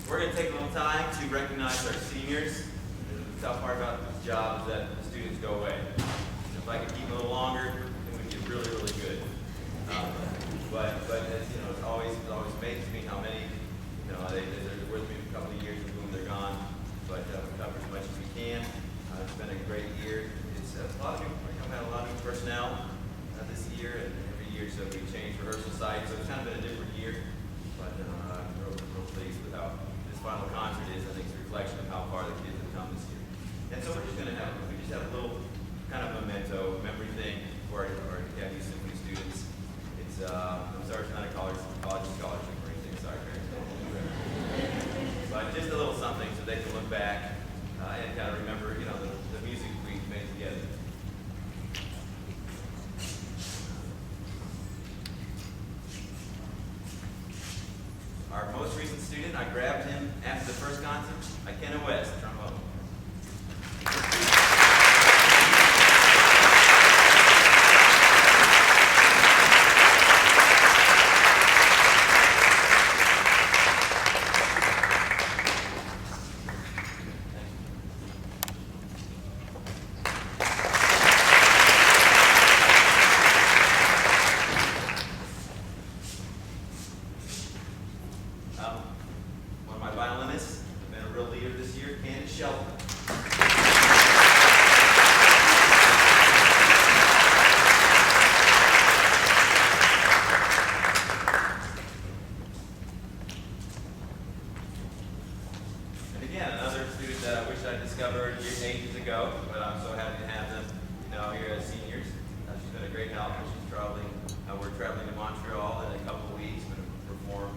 We're going to take a little time to recognize our seniors. The tough part about this job is that the students go away. If I could keep them a little longer, it would get really, really good. But as, you know, it always amazes me how many, you know, they're with me for a couple of years and boom, they're gone. But we cover as much as we can. It's been a great year. It's a lot of new, we've had a lot of new personnel this year, and every year so we changed rehearsal sites, so it's kind of been a different year. But I'm real pleased with how this final concert is. I think it's a reflection of how far the kids have come this year. And so we just have a little kind of memento, memory thing for our DeKalb Youth Symphony students. It's I'm sorry, it's not a college scholarship or anything. Sorry, parents. But just a little something so they can look back and kind of remember, you know, the music we made together. Our most recent student, I grabbed him after the first concert, Kenna West, trombone. One of my violinists, been a real leader this year, Shelton. And again, another student that I wish I discovered ages ago, but I'm so happy to have them, you know, here as seniors. She's been a great help. She's traveling. We're traveling to Montreal in a couple of weeks. We're going to perform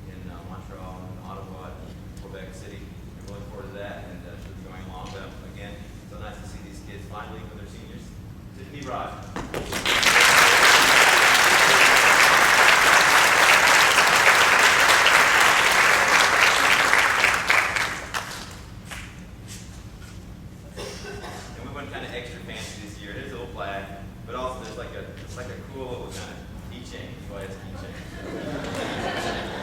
in Montreal and Ottawa and Quebec City. We're looking forward to that, and she'll be going along. But again, so nice to see these kids finally when they're seniors. Tiffany Rod. And we went kind of extra fancy this year. There's a little flag, but also there's like a cool little kind of keychain. That's why it's a keychain.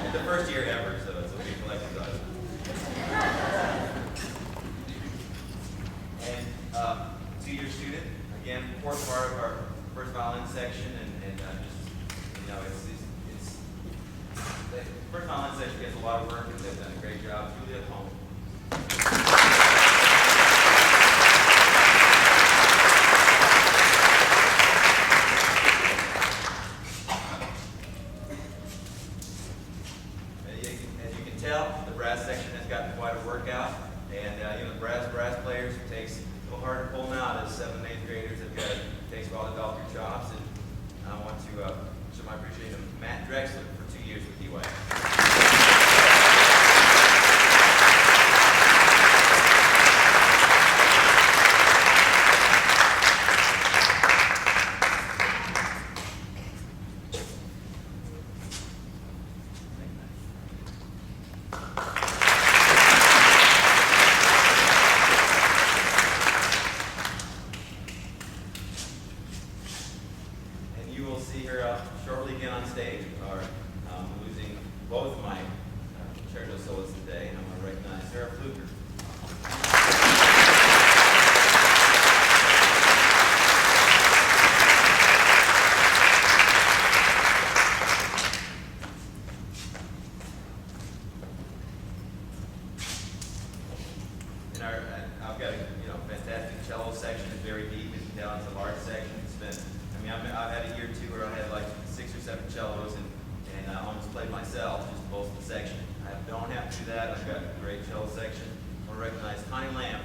It's the first year ever, so it's a big collector's item. And 2-year student, again, fourth part of our first violin section, and just, you know, it's the first violin section gets a lot of work, and they've done a great job. Julia at home. The brass section has gotten quite a workout, and you know, the brass players, it takes a little hard to pull them out as 7th and 8th graders. It takes a while to develop your chops, and I want to show my appreciation to Matt Drexler for 2 years with EY. You will see her shortly again on stage. I'm losing both of my concerto soloists today, and I'm going to recognize Sarah Fluker. I've got a fantastic cello section. It's very deep. As you can tell, it's a large section. I've had a year or two where I had like 6 or 7 cellos and I almost played myself, just most of the section. I don't have to do that. I've got a great cello section. I want to recognize Connie Lamb.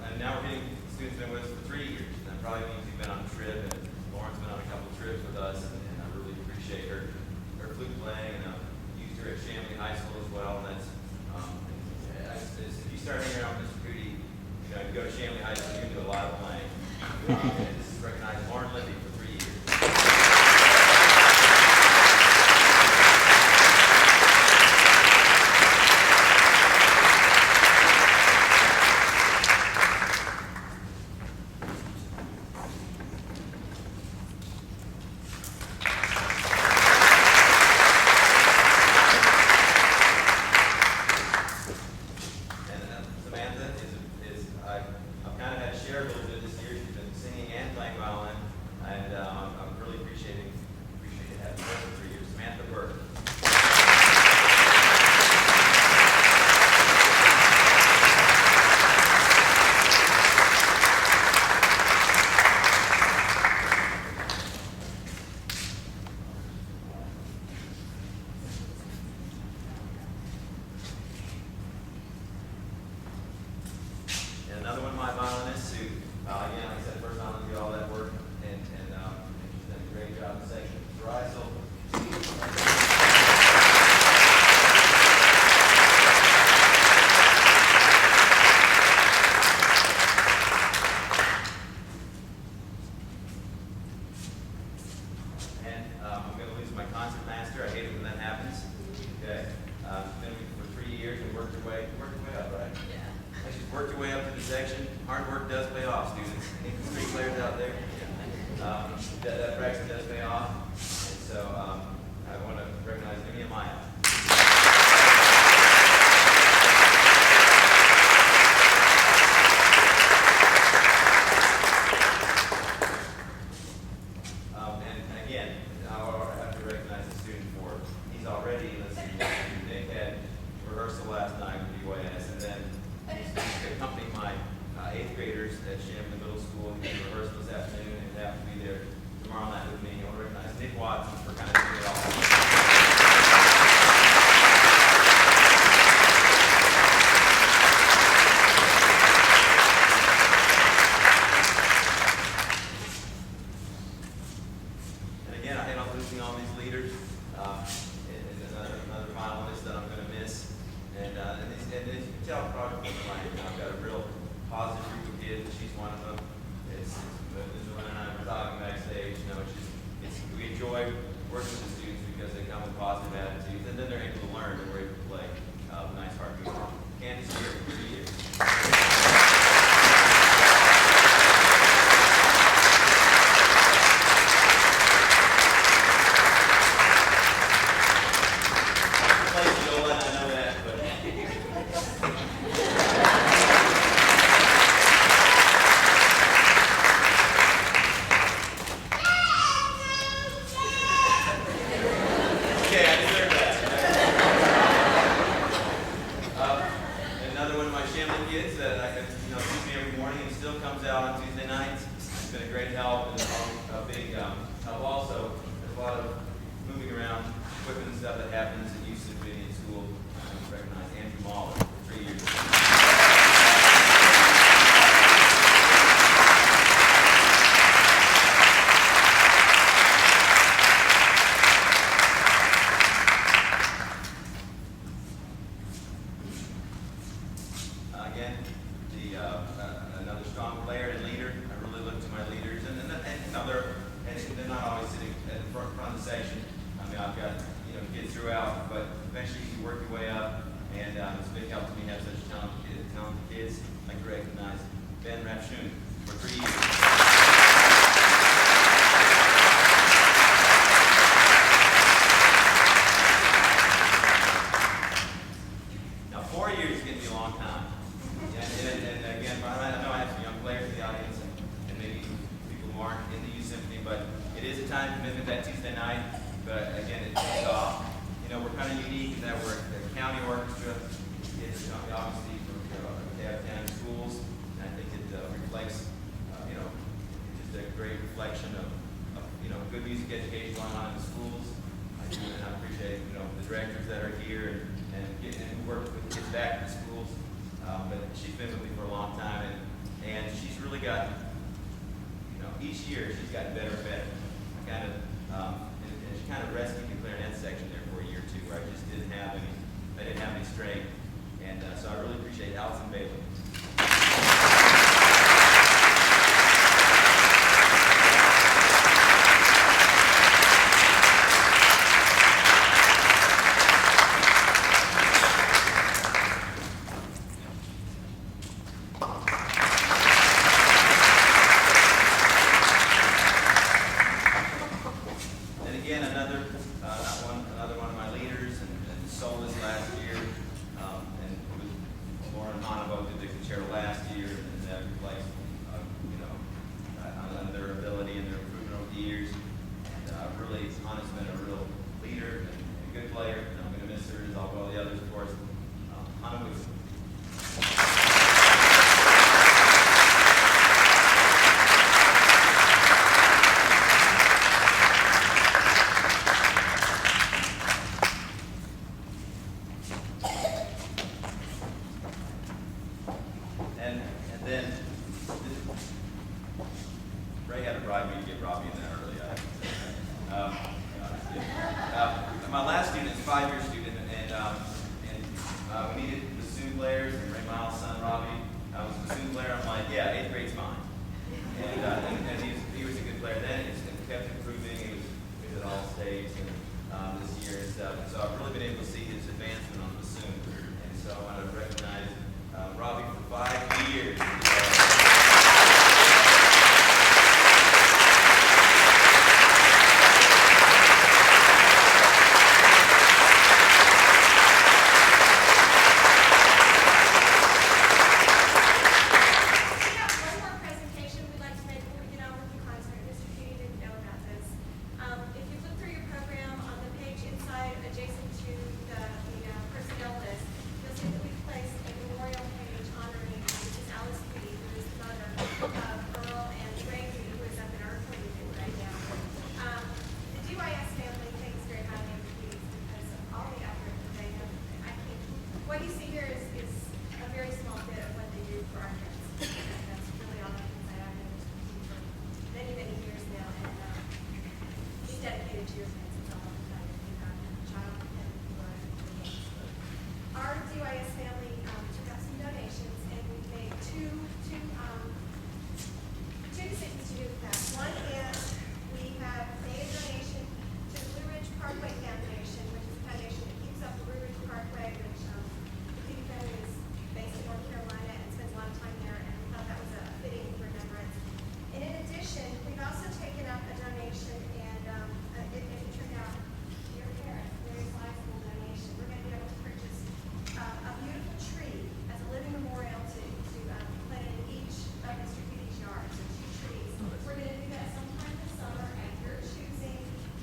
And now we're getting students been with us for 3 years. And that probably means you've been on a trip, and Lauren's been on a couple of trips with us, and I really appreciate her flute playing, and used her at Shamley High School as well. And that's if you start hanging around Mr. worked her way up, right? Yeah. She's worked her way up to the section. Hard work does pay off, students. Any street players out there? That practice does pay off. And so I want to recognize Amy and Maya. And again, I'll have to recognize the student for he's already, let's see, they had rehearsal last night with UAS, and then he's accompanied my 8th graders at Champlin Middle School. He had rehearsal this afternoon and have to be there tomorrow night with me. I want to recognize Nick Watson for kind of doing it all. And again, I hate on losing all these leaders. Another finalist that I'm going to miss. And as you can tell, probably from my I've got a real positive group of kids. She's one of them. It's when I was talking backstage, you know, we enjoy working with the students because they come with positive attitudes, and then they're able to learn and we're able to play nice hard music. Candace here for 3 years. Another strong player and leader. I really look to my leaders, and they're not always sitting at the front of the section. I mean, I've got kids throughout, but eventually you work your way up, and it's a big help to me to have such talented kids. I'd like to recognize Ben Rapshun for 3 years. Time commitment that Tuesday night, but again, it pays off. We're kind of unique in that we're a county orchestra. It's obviously from DeKalb County Schools, and I think it reflects, just a great reflection of good music education going on in the schools. And I appreciate the directors that are here and who work with kids back in the schools. But she's been with me for a long time, and she's really got, each year she's gotten better and better. And she kind of rescued the clarinet section there for a year or two, where I just didn't have any strength, and so I really appreciate Allison Bailey. Another one of my leaders and soloist last year, and it was Lauren Hannibal did the what you see here is a very small bit of what they do for our kids. And that's really all I can say. I've been for many, many years now, and he's dedicated to your kids. It's all the time. You have a child and you are the games. Our DYS family took up some donations, and we made two decisions to do with that. One is we have made a donation to the Blue Ridge Parkway Foundation, which is a foundation that keeps up the Blue Ridge Parkway, which the Kuutti family is based in North Carolina and spends a lot of time there, and we thought that was a fitting remembrance. And in addition, we've also taken up a donation, and it turned out your parents, a very sizable donation. We're going to be able to purchase a beautiful tree as a living memorial to plant in each of Mr. Kuutti's yards. So 2 trees. We're going to do that sometime this summer at your choosing,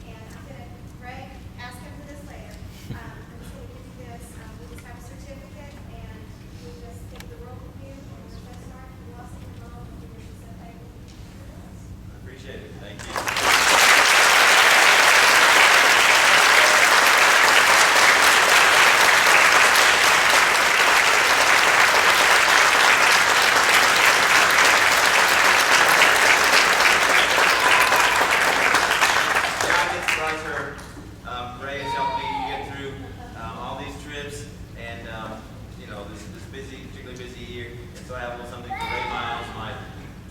and I'm going to, Greg, ask him for this later. I'm just going to give you this. We just have a certificate, and we just think the world of you, and we're so sorry for the loss of your mom, and we were just so thankful for us. I appreciate it. Thank you. Ray has helped me get through all these trips, and this busy, particularly busy year. And so I have a little something for Ray Miles, my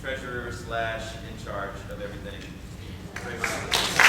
treasurer / in charge of everything. Ray Miles.